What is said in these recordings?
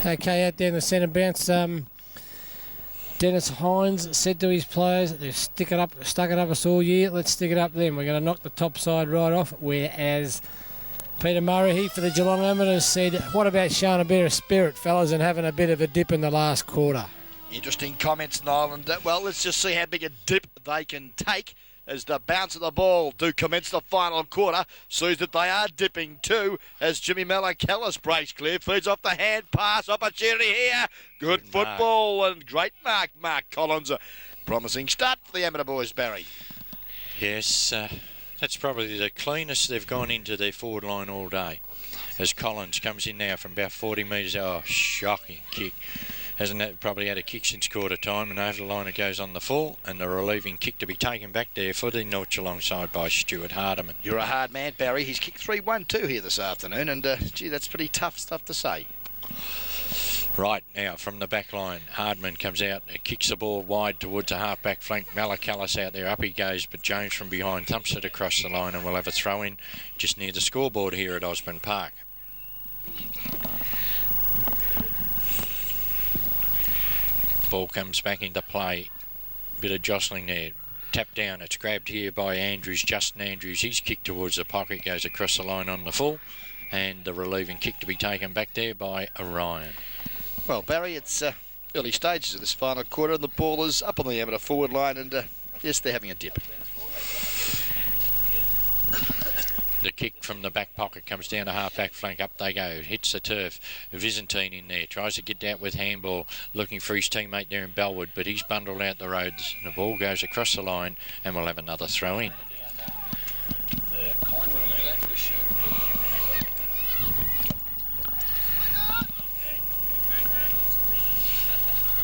Okay, out there in the centre bounce. Dennis Hines said to his players, they've stuck it up us all year. Let's stick it up then. We're going to knock the top side right off. Whereas Peter Murray, he for the Geelong Amateurs, said, what about showing a bit of spirit, fellas, and having a bit of a dip in the last quarter? Interesting comments, Nyland. Well, let's just see how big a dip they can take as the bounce of the ball do commence the final quarter. Sees that they are dipping too as Jimmy Malacallis breaks clear. Feeds off the hand pass. Opportunity here. Good football mark. And great mark, Mark Collins. A promising start for the amateur boys, Barry. Yes, that's probably the cleanest they've gone into their forward line all day. As Collins comes in now from about 40 metres. Oh, shocking kick. Hasn't probably had a kick since quarter time, and over the line it goes on the full, and the relieving kick to be taken back there for the North Geelong side by Stuart Hardiman. You're a hard man, Barry. He's kicked 3-1-2 here this afternoon, and gee, that's pretty tough stuff to say. Right, now from the back line, Hardman comes out, kicks the ball wide towards the half-back flank. Malacallis out there, up he goes, but Jones from behind thumps it across the line, and we'll have a throw-in just near the scoreboard here at Osborne Park. Ball comes back into play. Bit of jostling there. Tap down. It's grabbed here by Andrews, Justin Andrews. He's kicked towards the pocket, goes across the line on the full, and the relieving kick to be taken back there by Orion. Well, Barry, it's early stages of this final quarter, and the ball is up on the amateur forward line, and yes, they're having a dip. The kick from the back pocket comes down the half-back flank. Up they go. Hits the turf. Byzantine in there. Tries to get out with handball. Looking for his teammate there in Bellwood, but he's bundled out the roads. The ball goes across the line, and we'll have another throw in.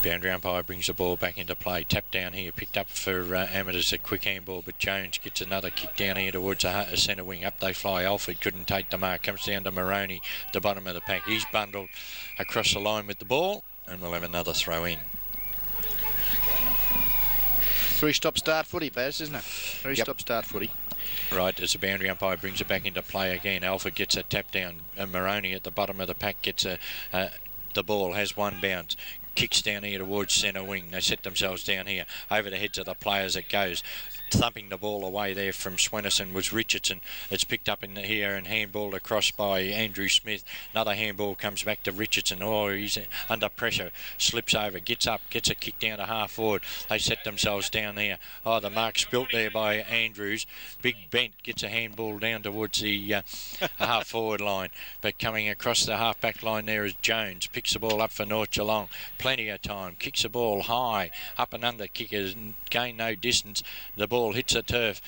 Boundary umpire brings the ball back into play. Tap down here, picked up for Amateurs, a quick handball, but Jones gets another kick down here towards the centre wing. Up they fly. Alford couldn't take the mark. Comes down to Moroney, the bottom of the pack. He's bundled across the line with the ball, and we'll have another throw in. Three-stop start footy, Baz, isn't it? Three-stop start footy. Right, as the boundary umpire brings it back into play again. Alford gets a tap down. Moroney at the bottom of the pack gets the ball, has one bounce. Kicks down here towards centre wing. They set themselves down here. Over the heads of the players it goes. Thumping the ball away there from Swenison was Richardson. It's picked up in here and handballed across by Andrew Smith. Another handball comes back to Richardson. Oh, he's under pressure. Slips over, gets up, gets a kick down to half forward. They set themselves down there. Oh, the mark's built there by Andrews. Big bent, gets a handball down towards the half forward line. But coming across the half back line there is Jones. Picks the ball up for North Geelong. Plenty of time. Kicks the ball high. Up and under kickers. Gain no distance. The ball hits the turf,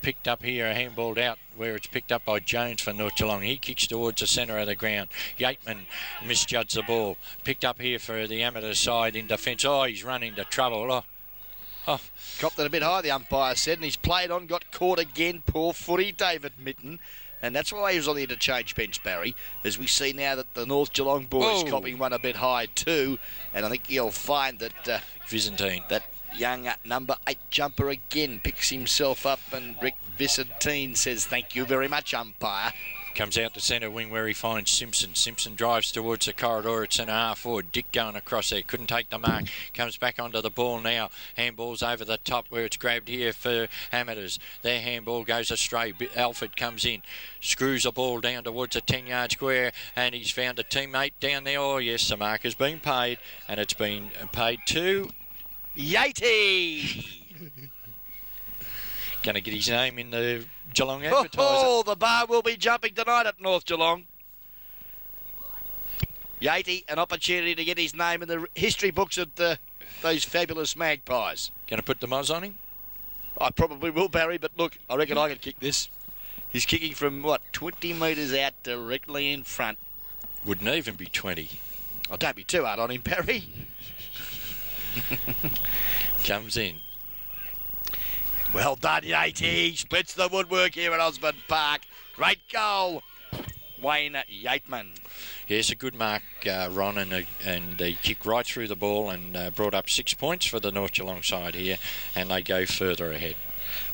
picked up here, handballed out where it's picked up by Jones for North Geelong. He kicks towards the centre of the ground. Yateman misjudged the ball. Picked up here for the amateur side in defence. Oh, he's run into trouble. Oh. Copped it a bit high, the umpire said, and he's played on, got caught again. Poor footy, David Mitten. And that's why he was on the interchange bench, Barry, as we see now that the North Geelong boys copping one a bit high too. And I think you'll find that Byzantine, that young number 8 jumper again picks himself up, and Rick Byzantine says thank you very much, umpire. Comes out to centre wing where he finds Simpson. Simpson drives towards the corridor at centre half forward. Dick going across there. Couldn't take the mark. Comes back onto the ball now. Handball's over the top where it's grabbed here for Amateurs. Their handball goes astray. Alford comes in. Screws the ball down towards the 10-yard square, and he's found a teammate down there. Oh, yes, the mark has been paid, and it's been paid to Yatey. Going to get his name in the Geelong Advertiser. Oh, the bar will be jumping tonight at North Geelong. Yatey, an opportunity to get his name in the history books of those fabulous Magpies. Going to put the Moz on him? I probably will, Barry, but look, I reckon I can kick this. He's kicking from, 20 metres out directly in front. Wouldn't even be 20. Oh, don't be too hard on him, Barry. Comes in. Well done, Yatey. Splits the woodwork here at Osborne Park. Great goal, Wayne Yateman. Yes, a good mark, Ron, and he kicked right through the ball and brought up 6 points for the North Geelong side here, and they go further ahead.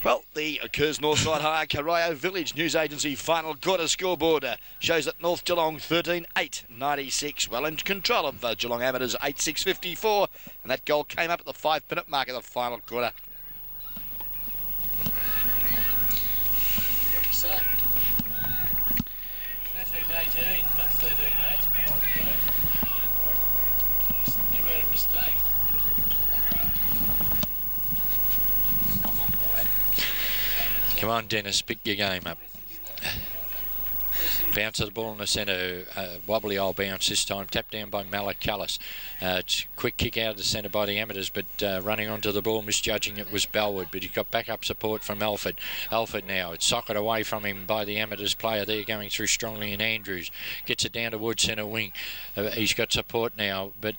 Well, the Kerrs Northside High Corio Village News Agency final quarter scoreboard shows that North Geelong 13-8-96. Well in control of Geelong Amateurs 8-6-54. And that goal came up at the 5-minute mark of the final quarter. What do you say? 13-18, not 13-8. You made a mistake. Come on, Dennis, pick your game up. Bounce of the ball in the centre, wobbly old bounce this time, tapped down by Malacallis. Quick kick out of the centre by the Amateurs, but running onto the ball, misjudging it was Bellwood, but he got backup support from Alford. Alford now, it's socket away from him by the Amateurs player there, going through strongly in Andrews. Gets it down towards centre wing. He's got support now, but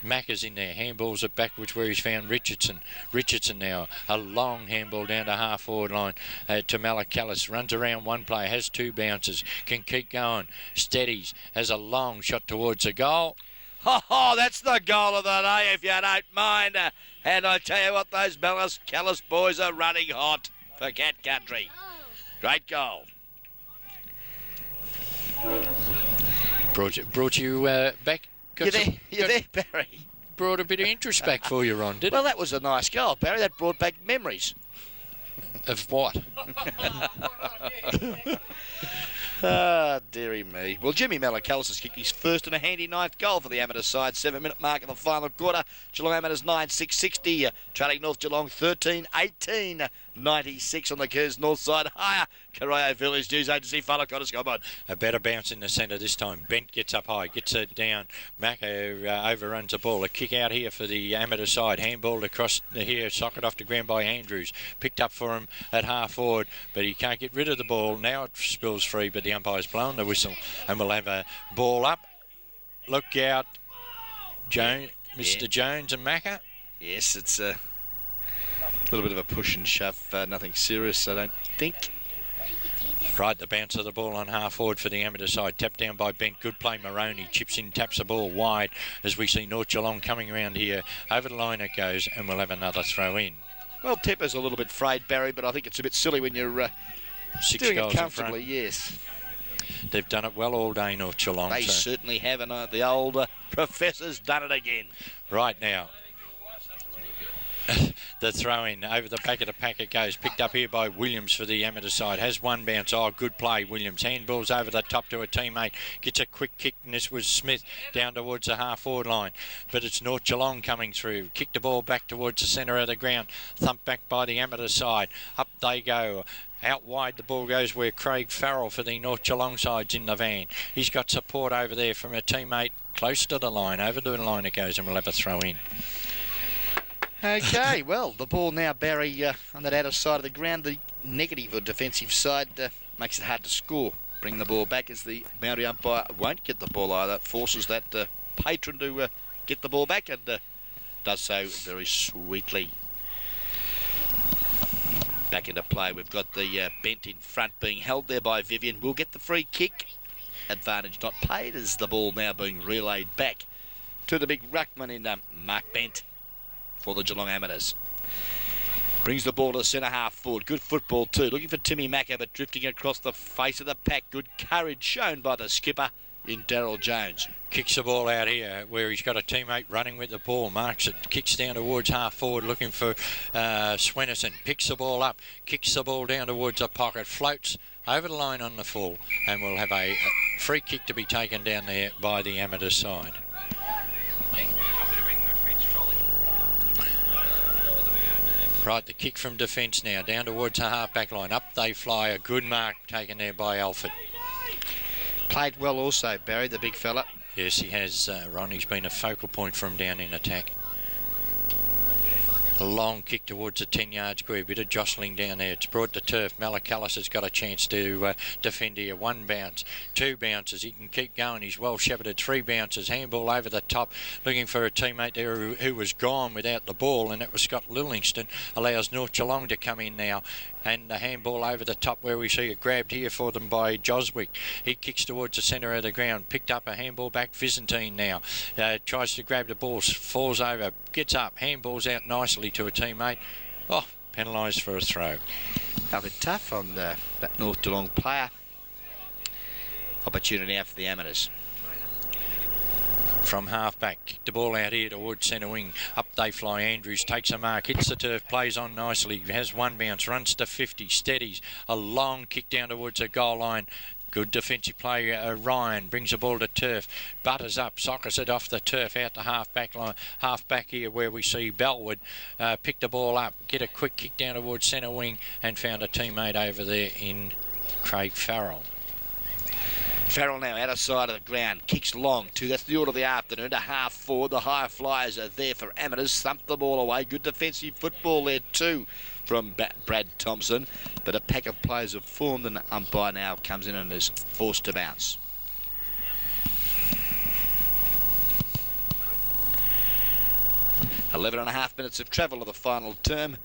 Mack is in there. Handballs it backwards where he's found Richardson. Richardson now, a long handball down to half forward line to Malacallis. Runs around one player, has two bounces, can keep going, steadies, has a long shot towards the goal. Oh, that's the goal of the day, if you don't mind. And I tell you what, those Malacallis boys are running hot for Cat Country. Great goal. Brought you back. You there, Barry? Brought a bit of interest back for you, Ron, did it? Well, that was a nice goal, Barry. That brought back memories. Of what? Ah, dearie me. Well, Jimmy Malacallis has kicked his first and a handy ninth goal for the Amateur side. 7-minute mark in the final quarter. Geelong Amateurs 9-6-60. Trailing North Geelong 13-18-96 on the Kerrs Northside Higher Corio Village News Agency final quarter scoreboard. A better bounce in the centre this time. Bent gets up high, gets it down. Macca overruns the ball. A kick out here for the Amateur side. Handballed across here, socket off the ground by Andrews. Picked up for him at half forward, but he can't get rid of the ball. Now it spills free, but the umpire's blown the whistle, and we'll have a ball up. Look out, Mr. Jones and Macca. Yes, it's a little bit of a push and shove. Nothing serious, I don't think. Right, the bounce of the ball on half forward for the Amateur side. Tapped down by Bent. Good play, Moroney. Chips in, taps the ball wide as we see North Geelong coming around here. Over the line it goes, and we'll have another throw in. Well, Tepper's a little bit frayed, Barry, but I think it's a bit silly when you're doing it comfortably, yes. They've done it well all day, North Geelong. They certainly have, and the old professor's done it again. Right now, the throw-in over the back of the pack it goes. Picked up here by Williams for the Amateur side. Has one bounce. Oh, good play, Williams. Handballs over the top to a teammate. Gets a quick kick, and this was Smith down towards the half-forward line. But it's North Geelong coming through. Kick the ball back towards the centre of the ground. Thumped back by the Amateur side. Up they go. Out wide the ball goes where Craig Farrell for the North Geelong side's in the van. He's got support over there from a teammate close to the line. Over to the line it goes, and we'll have a throw in. Okay, well, the ball now, Barry, on that outer side of the ground. The negative or defensive side makes it hard to score. Bring the ball back as the boundary umpire won't get the ball either. Forces that patron to get the ball back, and does so very sweetly. Back into play. We've got the Bent in front being held there by Vivian. We'll get the free kick. Advantage not paid as the ball now being relayed back to the big ruckman in Mark Bent for the Geelong Amateurs. Brings the ball to the centre half forward. Good football too. Looking for Timmy Macca, but drifting across the face of the pack. Good courage shown by the skipper in Daryl Jones. Kicks the ball out here where he's got a teammate running with the ball. Marks it. Kicks down towards half forward looking for Swennerson. Picks the ball up. Kicks the ball down towards the pocket. Floats over the line on the full. And we'll have a free kick to be taken down there by the Amateur side. Right, the kick from defence now. Down towards the half-back line. Up they fly. A good mark taken there by Alford. Played well also, Barry, the big fella. Yes, he has, Ron. He's been a focal point from down in attack. A long kick towards the 10-yard square. Bit of jostling down there. It's brought to turf. Malacallis has got a chance to defend here. One bounce, two bounces. He can keep going. He's well shepherded. Three bounces. Handball over the top. Looking for a teammate there who was gone without the ball, and that was Scott Lillingston. Allows North Geelong to come in now. And the handball over the top where we see it grabbed here for them by Joswick. He kicks towards the centre of the ground. Picked up a handball back. Byzantine now. Tries to grab the ball. Falls over. Gets up. Handballs out nicely to a teammate. Oh, penalised for a throw. A bit tough on that North Geelong player. Opportunity now for the Amateurs. From half-back, kick the ball out here towards centre wing. Up they fly. Andrews takes a mark, hits the turf, plays on nicely, has one bounce, runs to 50, steadies. A long kick down towards the goal line. Good defensive play. Ryan brings the ball to turf, butters up, sockers it off the turf out to half-back line. Half-back here where we see Bellwood pick the ball up, get a quick kick down towards centre wing and found a teammate over there in Craig Farrell. Farrell now out of side of the ground, kicks long to, that's the order of the afternoon, to half forward. The higher flyers are there for Amateurs, thump the ball away. Good defensive football there too from Brad Thompson, but a pack of players have formed and the umpire now comes in and is forced to bounce. Eleven and a half minutes of travel of the final term.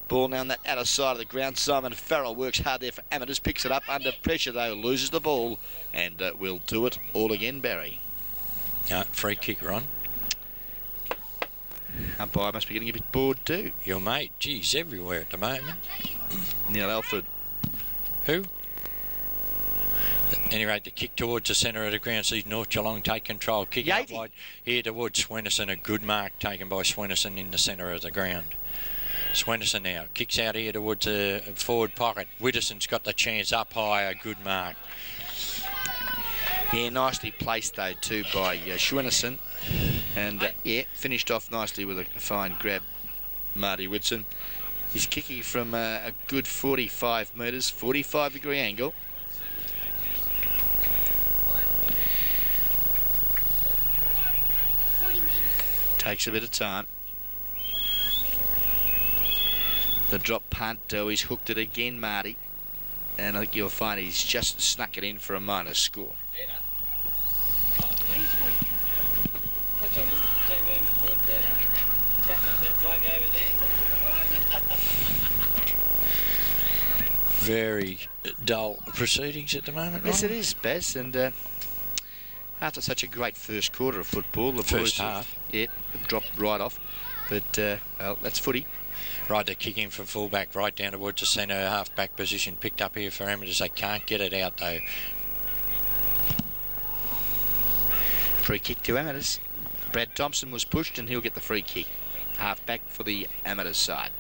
Ball now on that outer side of the ground. Simon Farrell works hard there for Amateurs, picks it up under pressure though, loses the ball and will do it all again, Barry. Free kick, Ron. Umpire must be getting a bit bored too. Your mate, geez, everywhere at the moment. Neil Alford. Who? At any rate, the kick towards the centre of the ground sees North Geelong take control. Kick out wide here towards Swenison. A good mark taken by Swenison in the centre of the ground. Swenison now kicks out here towards the forward pocket. Witterson's got the chance up high, a good mark. Yeah, nicely placed though too by Swenison. And yeah, finished off nicely with a fine grab, Marty Whitson. He's kicking from a good 45 metres, 45-degree angle. Takes a bit of time. The drop punt, he's hooked it again, Marty. And I think you'll find he's just snuck it in for a minor score. Very dull proceedings at the moment, Yes, Ron. it is, Baz. And after such a great first quarter of football, the first boys half, have dropped right off. But, well, that's footy. Right, they're kicking from fullback right down towards the centre half-back position. Picked up here for Amateurs. They can't get it out, though. Free kick to Amateurs. Brad Thompson was pushed and he'll get the free kick. Half-back for the Amateurs side.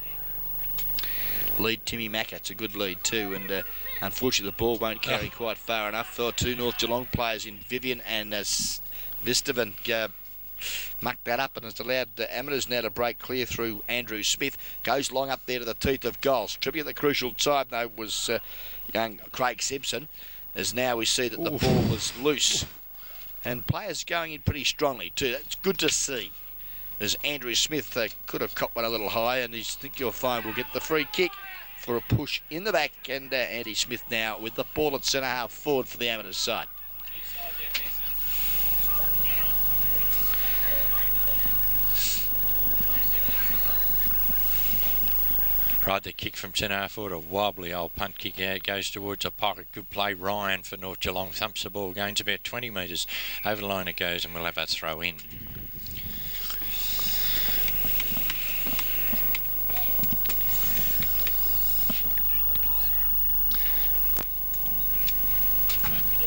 Lead Timmy Macca. It's a good lead too. And unfortunately, the ball won't carry quite far enough. For two North Geelong players in Vivian and Vistavan mucked that up and has allowed the Amateurs now to break clear through Andrew Smith. Goes long up there to the teeth of goals. Tripping at the crucial time though was young Craig Simpson, as now we see that the ball was loose and players going in pretty strongly too. That's good to see, as Andrew Smith could have caught one a little high, and I think you'll find we'll get the free kick for a push in the back. And Andy Smith now with the ball at centre half forward for the Amateurs side. Right, the kick from centre half forward, a wobbly old punt kick out, goes towards a pocket. Good play, Ryan for North Geelong. Thumps the ball, gains about 20 metres. Over the line it goes, and we'll have a throw in.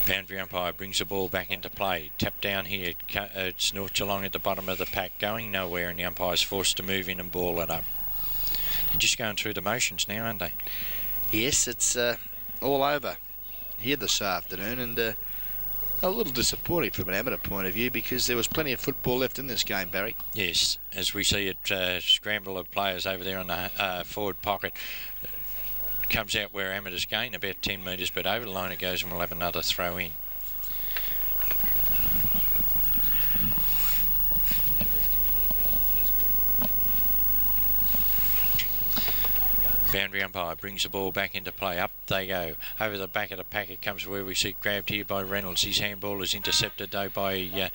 Boundary umpire brings the ball back into play. Tap down here. It's North Geelong at the bottom of the pack, going nowhere, and the umpire's forced to move in and ball it up. They're just going through the motions now, aren't they? Yes, it's all over here this afternoon, and a little disappointing from an amateur point of view, because there was plenty of football left in this game, Barry. Yes, as we see it, scramble of players over there on the forward pocket. Comes out where Amateurs gain about 10 metres, but over the line it goes, and we'll have another throw in. Boundary umpire brings the ball back into play. Up they go. Over the back of the pack it comes, where we see it grabbed here by Reynolds. His handball is intercepted though by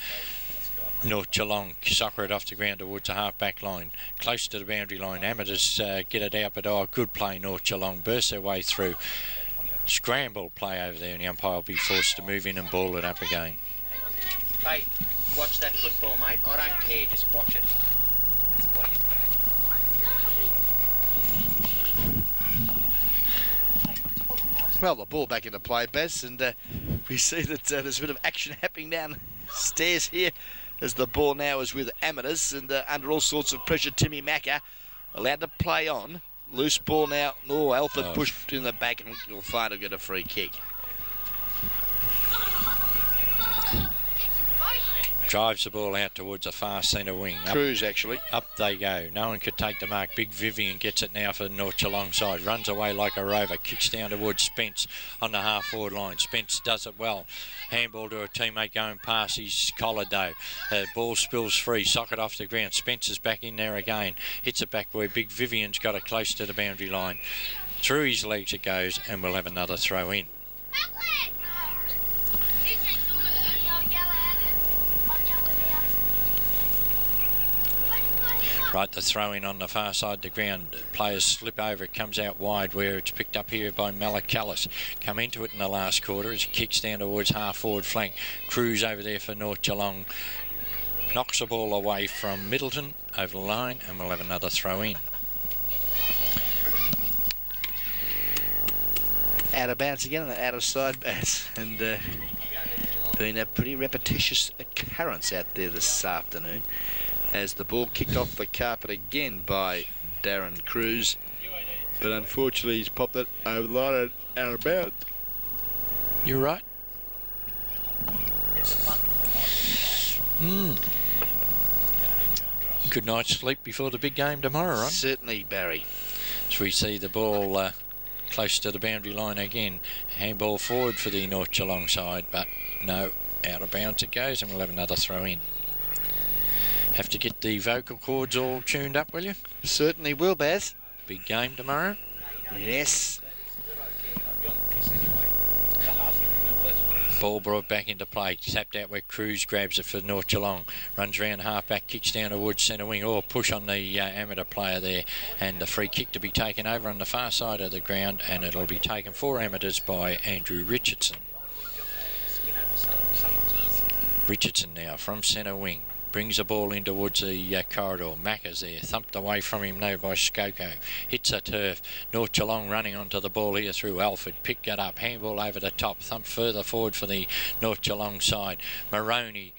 North Geelong. Soccer it off the ground towards the half-back line. Close to the boundary line. Amateurs get it out, but good play North Geelong. Burst their way through. Scramble play over there, and the umpire will be forced to move in and ball it up again. Hey, watch that football, mate. I don't care, just watch it. That's what you Well, the ball back into play, Baz, and we see that there's a bit of action happening downstairs here as the ball now is with Amateurs, and under all sorts of pressure, Timmy Macca allowed to play on. Loose ball now. Oh, Alfred pushed in the back, and you'll find he'll get a free kick. Drives the ball out towards the far centre wing. Cruz, actually. Up they go. No one could take the mark. Big Vivian gets it now for the North Geelong side. Runs away like a rover. Kicks down towards Spence on the half-forward line. Spence does it well. Handball to a teammate going past his collar, though. Ball spills free. Socket off the ground. Spence is back in there again. Hits it back where Big Vivian's got it close to the boundary line. Through his legs it goes, and we'll have another throw in. Right, the throw in on the far side of the ground. Players slip over. It comes out wide where it's picked up here by Malakalis. Come into it in the last quarter as he kicks down towards half forward flank. Cruz over there for North Geelong. Knocks the ball away from Middleton over the line, and we'll have another throw in. Out of bounds again and out of side bounce. And been a pretty repetitious occurrence out there this afternoon, as the ball kicked off the carpet again by Darren Cruz, but unfortunately he's popped it over the line and out of bounds. You're right. Good night's sleep before the big game tomorrow, right? Certainly, Barry. So we see the ball close to the boundary line again. Handball forward for the North Geelong side, but no, out of bounds it goes, and we'll have another throw in. Have to get the vocal cords all tuned up, will you? Certainly will, Baz. Big game tomorrow. Yes. Ball brought back into play. Tapped out where Cruz grabs it for North Geelong. Runs round half back, kicks down towards centre wing. Oh, push on the amateur player there. And the free kick to be taken over on the far side of the ground. And it'll be taken for Amateurs by Andrew Richardson. Richardson now from centre wing. Brings the ball in towards the corridor. Macca's there. Thumped away from him now by Skoko. Hits a turf. North Geelong running onto the ball here through Alfred. Picked it up. Handball over the top. Thump further forward for the North Geelong side. Maroney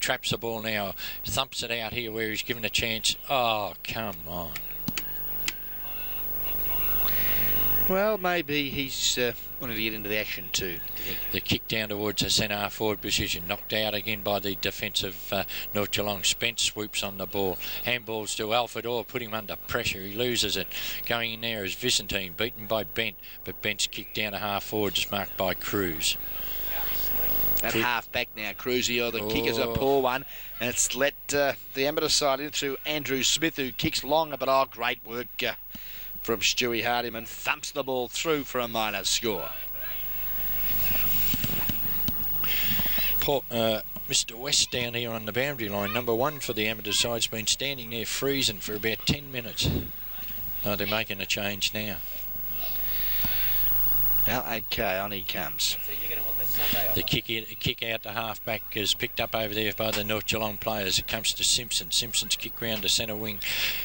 traps the ball now. Thumps it out here where he's given a chance. Oh, come on. Well, maybe he's wanted to get into the action too. The kick down towards the centre half forward position. Knocked out again by the defensive North Geelong. Spence swoops on the ball. Handballs to Alfred Orr. Put him under pressure. He loses it. Going in there is Vicentine. Beaten by Bent. But Bent's kick down to half forward is marked by Cruz. At half back now, Cruzy, the kick is a poor one, and it's let the amateur side in through Andrew Smith, who kicks longer, but great work from Stewie Hardiman. Thumps the ball through for a minor score. Mr. West down here on the boundary line, number one for the amateur side's been standing there freezing for about 10 minutes. Oh, they're making a change now. Well, okay, on he comes. The kick out to half back is picked up over there by the North Geelong players. It comes to Simpson. Simpson's kick round to centre wing,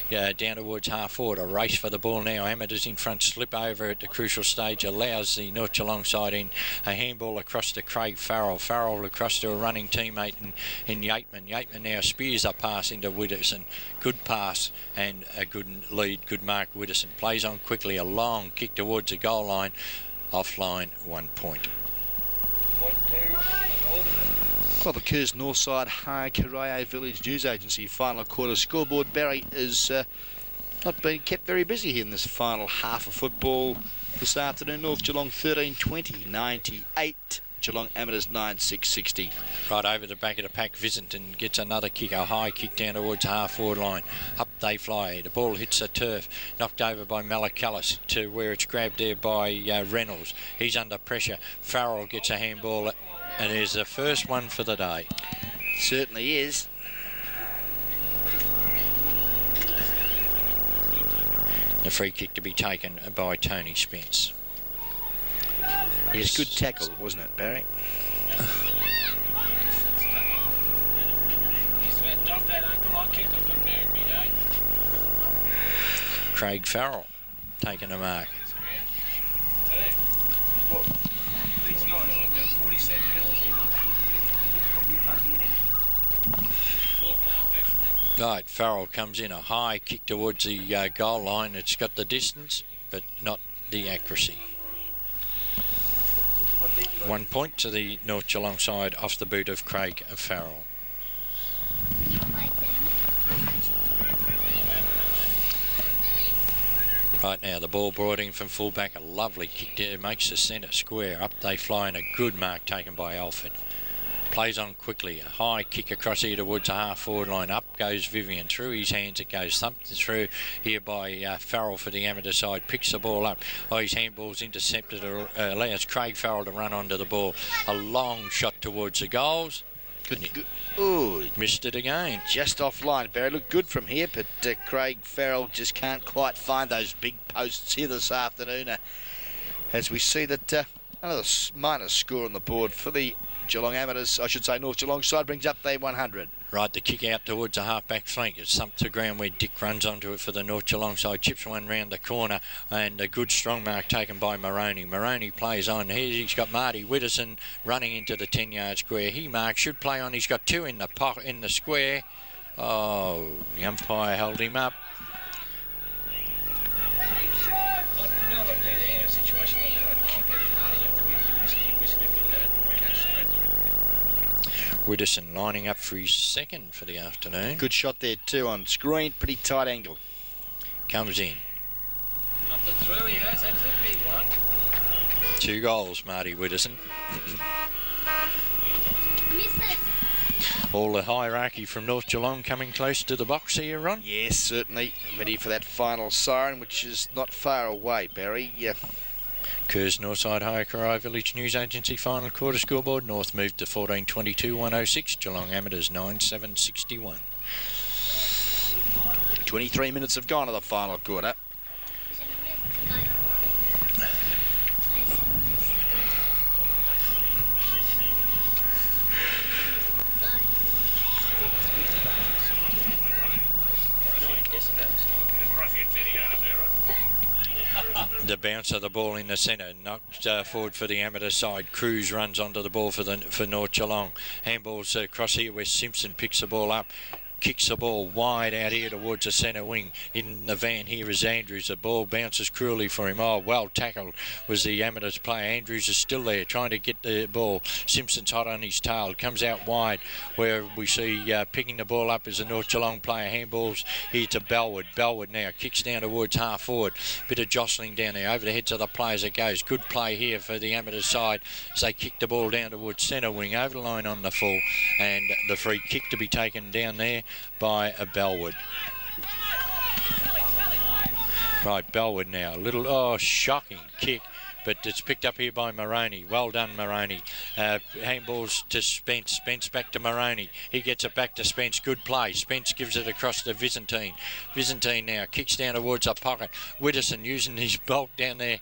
down towards half forward. A race for the ball now. Amateurs in front, slip over at the crucial stage, allows the North Geelong side in. A handball across to Craig Farrell. Farrell across to a running teammate in Yateman. Yateman now spears a pass into Widdowson. Good pass and a good lead. Good mark, Widdowson. Plays on quickly. A long kick towards the goal line. Offline, 1 point. Well, the Kerrs Northside High Corio Village News Agency final quarter scoreboard, Barry, is not been kept very busy here in this final half of football this afternoon. North Geelong 13-20, 98. Geelong Amateurs 9-6-60. Right over the back of the pack, Visenton gets another kick, a high kick down towards half forward line. Up they fly. The ball hits the turf, knocked over by Malakalis to where it's grabbed there by Reynolds. He's under pressure. Farrell gets a handball, and there's the first one for the day. Certainly is. The free kick to be taken by Tony Spence. Yes, good tackle, wasn't it, Barry? Craig Farrell taking a mark. 47 goals here. Right, Farrell comes in, a high kick towards the goal line. It's got the distance, but not the accuracy. 1 point to the North Geelong side off the boot of Craig Farrell. Right now, the ball brought in from fullback. A lovely kick there, makes the centre square. Up they fly, and a good mark taken by Alford. Plays on quickly. A high kick across here towards the half-forward line. Up goes Vivian. Through his hands it goes. Thumped through here by Farrell for the amateur side. Picks the ball up. Oh, his handball's intercepted. Allows Craig Farrell to run onto the ball. A long shot towards the goals. Good. Ooh, missed it again. Just offline. Barry looked good from here, but Craig Farrell just can't quite find those big posts here this afternoon. As we see that another minor score on the board for the Geelong Amateurs, I should say North Geelong side, brings up their 100. Right, the kick out towards the half-back flank. It's thumped to ground where Dick runs onto it for the North Geelong side. Chips one round the corner, and a good strong mark taken by Moroney. Moroney plays on. He's got Marty Widdowson running into the 10-yard square. He marks, should play on. He's got two in the square. Oh, the umpire held him up. You know what I'd do there in a situation like that? I'd kick it as hard as I could. You miss it if you don't. Go straight through. Widdowson lining up for his second for the afternoon. Good shot there too on screen. Pretty tight angle. Comes in. Up the through, he has. That's a big one. 2 goals, Marty Widdowson. All the hierarchy from North Geelong coming close to the box here, Ron. Yes, certainly. Ready for that final siren, which is not far away, Barry. Kerrs Northside Higher Corio Village News Agency final quarter scoreboard. North moved to 14-22-106. Geelong Amateurs 9-7-61. 23 minutes have gone to the final quarter. The bounce of the ball in the centre, knocked forward for the amateur side. Cruz runs onto the ball for North Geelong. Handballs across here where Simpson picks the ball up. Kicks the ball wide out here towards the centre wing. In the van here is Andrews. The ball bounces cruelly for him. Oh, well tackled was the Amateurs player. Andrews is still there trying to get the ball. Simpson's hot on his tail. Comes out wide where we see picking the ball up is the North Geelong player. Handballs here to Bellwood. Bellwood now kicks down towards half forward. Bit of jostling down there. Over the heads of the players it goes. Good play here for the Amateurs side as they kick the ball down towards centre wing. Over the line on the full. And the free kick to be taken down there by a Bellwood. Right, Bellwood now. Little, shocking kick, but it's picked up here by Moroney. Well done, Moroney. Handballs to Spence. Spence back to Moroney. He gets it back to Spence. Good play. Spence gives it across to Byzantine. Byzantine now kicks down towards a pocket. Widdowson using his bulk down there,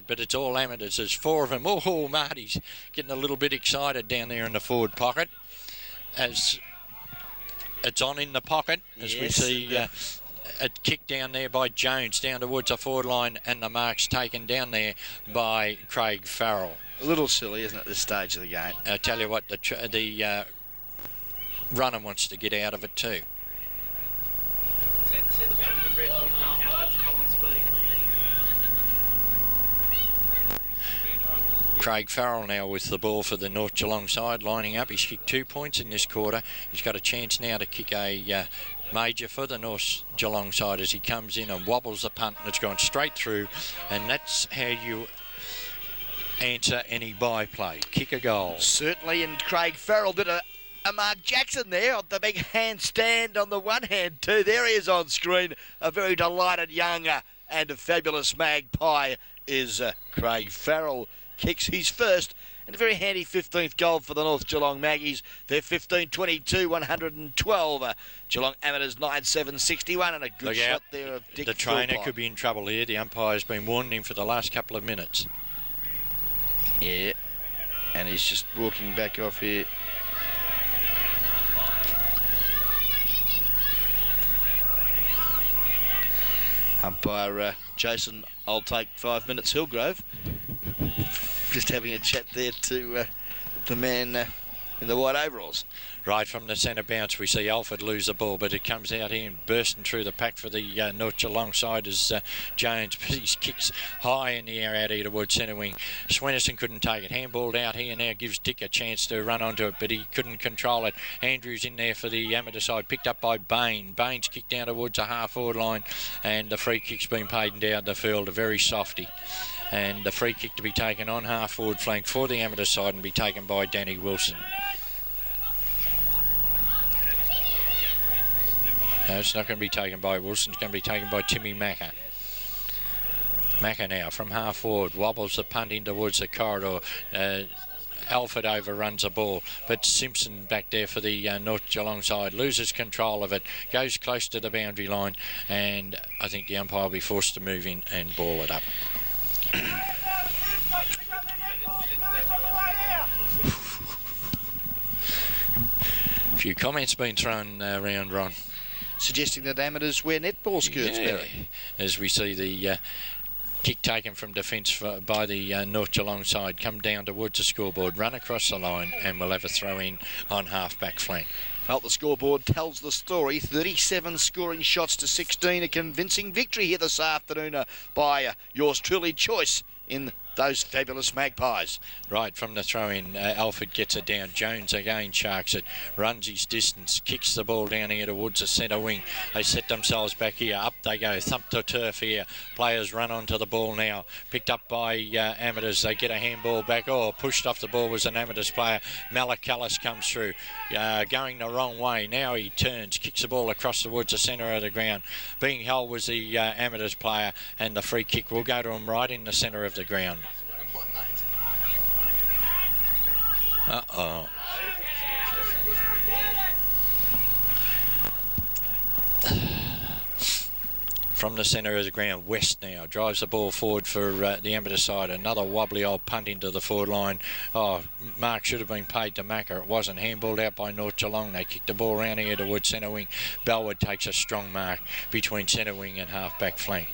but it's all Amateurs. There's 4 of them. Oh, Marty's getting a little bit excited down there in the forward pocket as it's on in the pocket, as we see a kick down there by Jones down towards the forward line, and the mark's taken down there by Craig Farrell. A little silly, isn't it, at this stage of the game? I tell you what, the runner wants to get out of it too. Craig Farrell now with the ball for the North Geelong side, lining up. He's kicked 2 points in this quarter. He's got a chance now to kick a major for the North Geelong side as he comes in and wobbles the punt, and it's gone straight through. And that's how you answer any byplay. Kick a goal. Certainly, and Craig Farrell did a Mark Jackson there on the big handstand on the one hand too. There he is on screen. A very delighted young and a fabulous magpie is Craig Farrell. Kicks his first and a very handy 15th goal for the North Geelong Maggies. They're 15-22-112. Geelong Amateurs 9-7-61, and a good shot there of Dick. The trainer Philpott. could be in trouble here. The umpire's been warning him for the last couple of minutes. Yeah, and he's just walking back off here. Umpire Jason, I'll take 5 minutes, Hillgrove. Just having a chat there to the man in the white overalls. Right from the centre bounce, we see Alford lose the ball, but it comes out here and bursting through the pack for the North Geelong side is Jones. But his kicks high in the air out here towards centre wing. Swennerson couldn't take it. Handballed out here now gives Dick a chance to run onto it, but he couldn't control it. Andrews in there for the amateur side, picked up by Bain. Bain's kicked down towards the half-forward line, and the free kick's been paid down the field, a very softy. And the free kick to be taken on half-forward flank for the amateur side and be taken by Danny Wilson. No, it's not going to be taken by Wilson. It's going to be taken by Timmy Macca. Macca now from half forward wobbles the punt in towards the corridor. Alford overruns the ball, but Simpson back there for the North Geelong side loses control of it, goes close to the boundary line, and I think the umpire will be forced to move in and ball it up. A few comments been thrown around, Ron. Suggesting that amateurs wear netball skirts, Barry. As we see the kick taken from defence by the North Geelong side, come down towards the scoreboard, run across the line, and we'll have a throw in on half-back flank. Well, the scoreboard tells the story. 37 scoring shots to 16. A convincing victory here this afternoon by yours truly choice in those fabulous Magpies. Right from the throw-in, Alford gets it down. Jones again sharks it, runs his distance, kicks the ball down here towards the centre wing. They set themselves back here. Up they go, thump to turf here. Players run onto the ball now. Picked up by amateurs. They get a handball back. Oh, pushed off the ball was an amateurs player. Malakalis comes through, going the wrong way. Now he turns, kicks the ball across towards the centre of the ground. Being held was the amateurs player, and the free kick will go to him right in the centre of the ground. Uh-oh. From the centre of the ground, West now drives the ball forward for the amateur side. Another wobbly old punt into the forward line. Oh, mark should have been paid to Macca. It wasn't. Handballed out by North Geelong. They kicked the ball around here towards centre wing. Bellwood takes a strong mark between centre wing and half-back flank.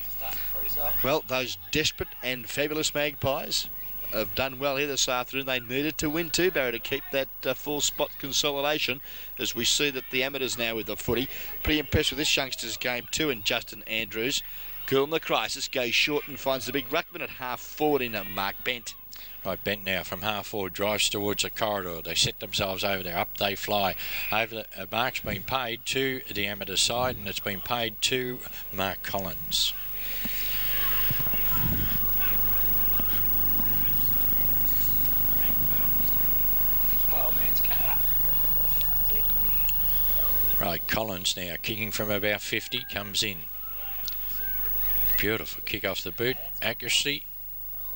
Well, those desperate and fabulous Magpies have done well here this afternoon. They needed to win too, Barry, to keep that full spot consolidation, as we see that the amateurs now with the footy. Pretty impressed with this youngster's game too, and Justin Andrews. Cool in the crisis, goes short and finds the big ruckman at half forward in Mark Bent. Right, Bent now from half forward drives towards the corridor. They set themselves over there. Up they fly. Over the mark's been paid to the amateur side, and it's been paid to Mark Collins. Right, Collins now kicking from about 50, comes in. Beautiful kick off the boot. Accuracy,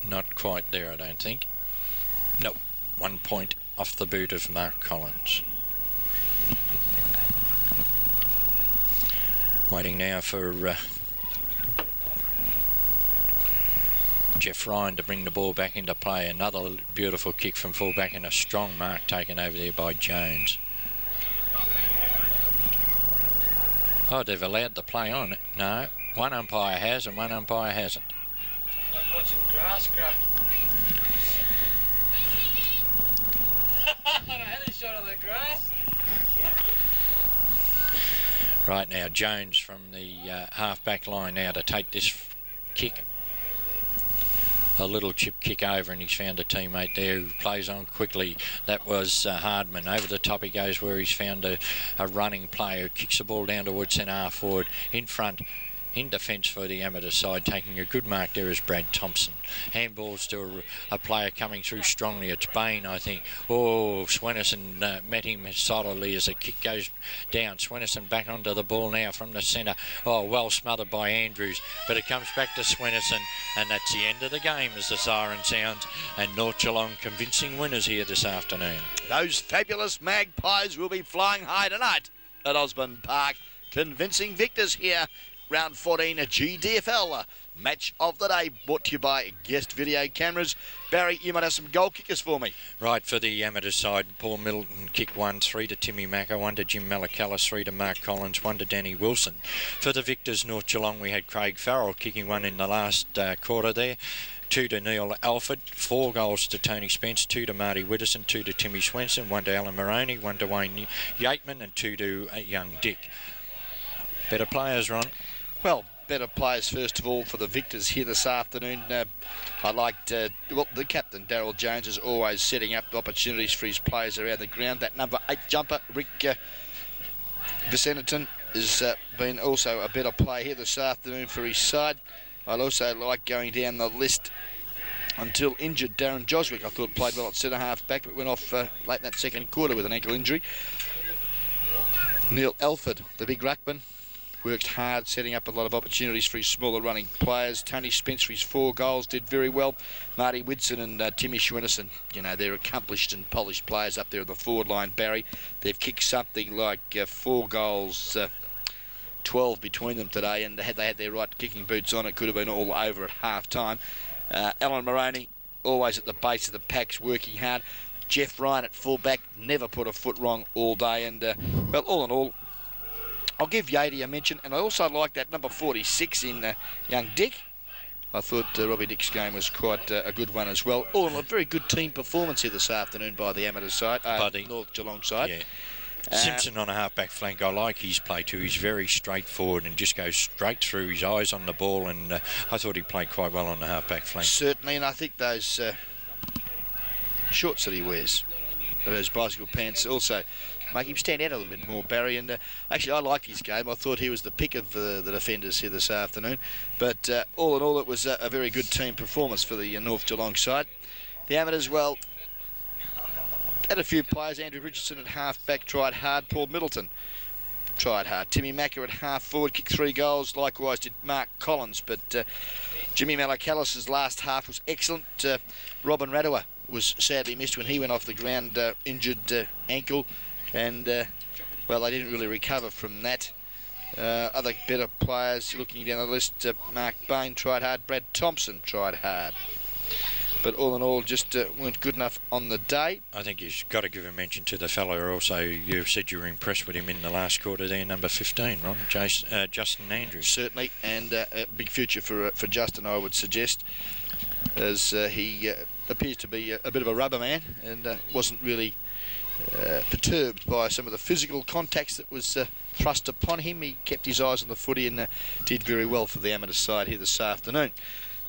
not quite there, I don't think. No, 1 point off the boot of Mark Collins. Waiting now for Jeff Ryan to bring the ball back into play. Another beautiful kick from full-back and a strong mark taken over there by Jones. Oh, they've allowed the play on. No, one umpire has and one umpire hasn't. Like watching grass grow. I had a shot of the grass. Right now, Jones from the half-back line now to take this kick. A little chip kick over, and he's found a teammate there who plays on quickly. That was Hardman. Over the top he goes, where he's found a running player who kicks the ball down towards centre half forward. In front, in defence for the amateur side, taking a good mark there is Brad Thompson. Handballs to a player coming through strongly. It's Bain, I think. Oh, Swennerson met him solidly as the kick goes down. Swennerson back onto the ball now from the centre. Oh, well smothered by Andrews, but it comes back to Swennerson, and that's the end of the game as the siren sounds, and North Geelong convincing winners here this afternoon. Those fabulous Magpies will be flying high tonight at Osborne Park. Convincing victors here. Round 14, a GDFL match of the day, brought to you by Guest Video Cameras. Barry, you might have some goal kickers for me. Right, for the amateur side, Paul Middleton kicked 1, 3 to Timmy Macca, 1 to Jim Malakalis, 3 to Mark Collins, 1 to Danny Wilson. For the victors, North Geelong, we had Craig Farrell kicking 1 in the last quarter there. 2 to Neil Alford, 4 goals to Tony Spence, 2 to Marty Widdowson, 2 to Timmy Swenson, 1 to Alan Moroney, 1 to Wayne Yateman, and 2 to young Dick. Better players, Ron? Well, better players first of all for the victors here this afternoon. I liked the captain Daryl Jones is always setting up opportunities for his players around the ground. That number 8 jumper Rick Vicenton has been also a better player here this afternoon for his side. I'd also like going down the list until injured Darren Joswick. I thought played well at centre half back, but went off late in that second quarter with an ankle injury. Neil Alford, the big ruckman, worked hard, setting up a lot of opportunities for his smaller running players. Tony Spence for his 4 goals did very well. Marty Widson and Timmy Schwinnerson, you know, they're accomplished and polished players up there in the forward line, Barry. They've kicked something like 4 goals, 12 between them today, and had they had their right kicking boots on, it could have been all over at half time. Alan Moroney, always at the base of the packs, working hard. Jeff Ryan at fullback, never put a foot wrong all day, and well, all in all, I'll give Yatey a mention, and I also like that number 46 in young Dick. I thought Robbie Dick's game was quite a good one as well. All in all, a very good team performance here this afternoon by the Amateurs side, North Geelong side. Yeah. Simpson on a half-back flank, I like his play too. He's very straightforward and just goes straight through, his eyes on the ball, and I thought he played quite well on the half-back flank. Certainly, and I think those shorts that he wears, those bicycle pants, also make him stand out a little bit more, Barry. And actually, I liked his game. I thought he was the pick of the defenders here this afternoon. But all in all, it was a very good team performance for the North Geelong side. The Amateurs, well, had a few players. Andrew Richardson at half-back tried hard. Paul Middleton tried hard. Timmy Macker at half-forward kicked 3 goals. Likewise did Mark Collins. But Jimmy Malacalis's last half was excellent. Robin Radowa was sadly missed when he went off the ground, injured ankle. And, well, they didn't really recover from that. Other better players looking down the list, Mark Bain tried hard, Brad Thompson tried hard. But all in all, just weren't good enough on the day. I think you've got to give a mention to the fellow also. You said you were impressed with him in the last quarter there, number 15, Ron, Justin Andrews. Certainly, and a big future for Justin, I would suggest, as he appears to be a bit of a rubber man and wasn't really perturbed by some of the physical contacts that was thrust upon him. He kept his eyes on the footy and did very well for the amateur side here this afternoon.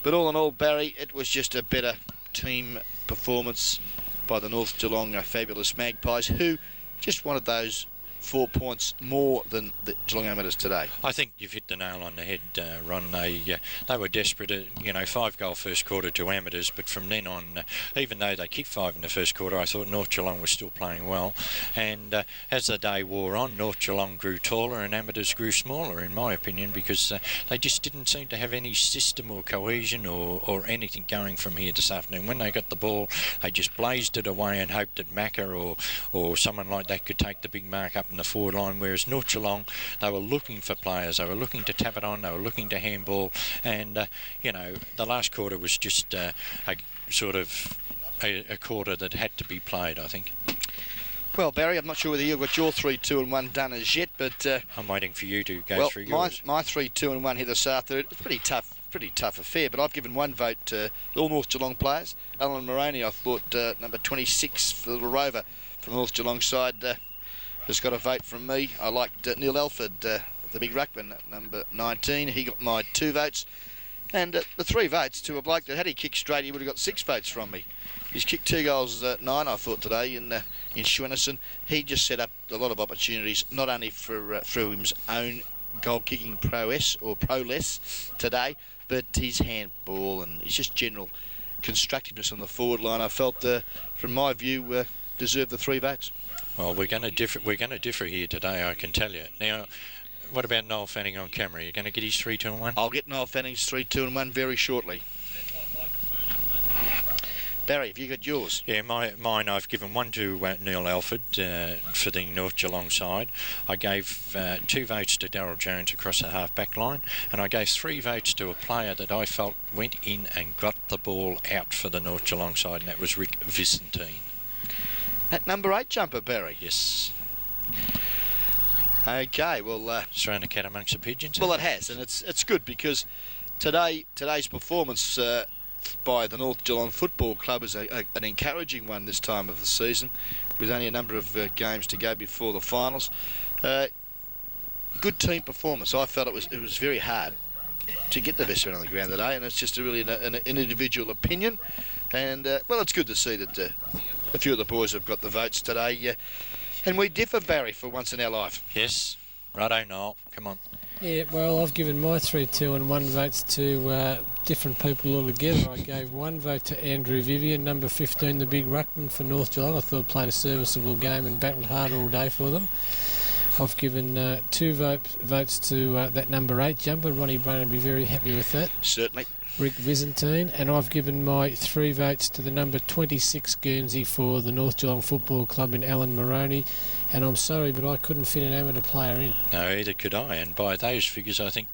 But all in all, Barry, it was just a better team performance by the North Geelong fabulous Magpies, who just wanted those 4 points more than the Geelong Amateurs today. I think you've hit the nail on the head, Ron. They were desperate, 5-goal first quarter to Amateurs, but from then on, even though they kicked 5 in the first quarter, I thought North Geelong was still playing well. And as the day wore on, North Geelong grew taller and Amateurs grew smaller, in my opinion, because they just didn't seem to have any system or cohesion or anything going from here this afternoon. When they got the ball, they just blazed it away and hoped that Macca or someone like that could take the big mark up in the forward line, whereas North Geelong, they were looking for players, they were looking to tap it on, they were looking to handball, and the last quarter was just a quarter that had to be played, I think. Well, Barry, I'm not sure whether you've got your 3-2-1 done as yet, but I'm waiting for you to go through yours. My 3-2-1 here this afternoon, it's pretty tough affair, but I've given one vote to all North Geelong players. Alan Moroney, I thought number 26 for the Little Rover from the North Geelong side, has got a vote from me. I liked Neil Alford, the big ruckman, number 19. He got my 2 votes. And the 3 votes to a bloke that had he kicked straight, he would have got 6 votes from me. He's kicked 2 goals, 9, I thought, today in Schwennerson. He just set up a lot of opportunities, not only for through his own goal-kicking prowess or prowess today, but his handball and his just general constructiveness on the forward line. I felt, from my view, deserved the 3 votes. Well, we're going to differ here today, I can tell you. Now, what about Noel Fanning on camera? You're going to get his 3-2-1? I'll get Noel Fanning's 3-2-1 very shortly. Barry, have you got yours? Yeah, mine I've given 1 to Neil Alford for the North Geelong side. I gave 2 votes to Daryl Jones across the half-back line, and I gave 3 votes to a player that I felt went in and got the ball out for the North Geelong side, and that was Rick Vicentine. At number 8 jumper, Barry? Yes. Okay, well... It's thrown a cat amongst the pigeons. Well, it has, and it's good because today's performance by the North Geelong Football Club is an encouraging one this time of the season, with only a number of games to go before the finals. Good team performance. I felt it was very hard to get the best man on the ground today, and it's just really an individual opinion. And well, it's good to see that a few of the boys have got the votes today, and we differ, Barry, for once in our life. Yes. Righto, Noel. Come on. Yeah, well, I've given my 3-2 and 1 votes to different people altogether. I gave 1 vote to Andrew Vivian, number 15, the big ruckman for North Geelong. I thought played a serviceable game and battled hard all day for them. I've given 2 votes to that number 8 jumper. Ronnie Brain will be very happy with that. Certainly. Rick Vizentine. And I've given my 3 votes to the number 26 Guernsey for the North Geelong Football Club in Alan Moroney. And I'm sorry, but I couldn't fit an amateur player in. No, either could I. And by those figures, I think...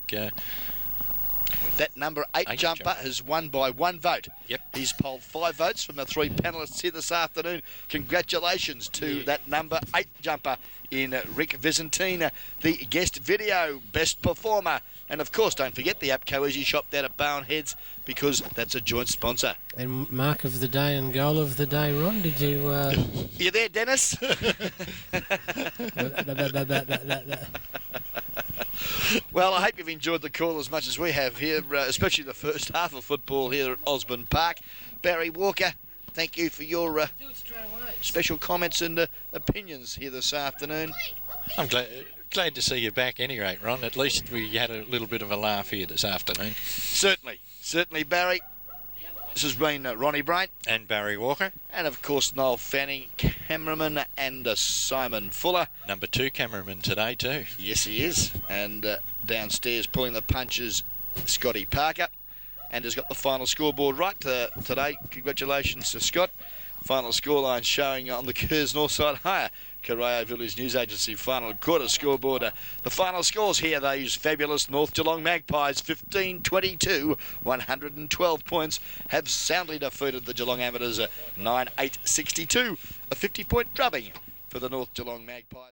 that number 8 jumper has won by 1 vote. Yep. He's polled 5 votes from the 3 panellists here this afternoon. Congratulations to that number 8 jumper in Rick Vizentine, the guest video best performer. And of course, don't forget the APCO Easy Shop down at Bowenheads, because that's a joint sponsor. And mark of the day and goal of the day, Ron, did you... You there, Dennis? Well, I hope you've enjoyed the call as much as we have here, especially the first half of football here at Osborne Park. Barry Walker, thank you for your special comments and opinions here this afternoon. I'm glad to see you back any rate, Ron. At least we had a little bit of a laugh here this afternoon. Certainly, Barry. This has been Ronnie Brain. And Barry Walker. And of course, Noel Fanning, cameraman, and Simon Fuller. Number 2 cameraman today too. Yes, he is. And downstairs pulling the punches, Scotty Parker. And has got the final scoreboard right today. Congratulations to Scott. Final scoreline showing on the Kerrs Northside Hire Corio Village News Agency final quarter scoreboard. The final scores here, those fabulous North Geelong Magpies, 15-22, 112 points, have soundly defeated the Geelong Amateurs 9-8-62, a 50-point drubbing for the North Geelong Magpies.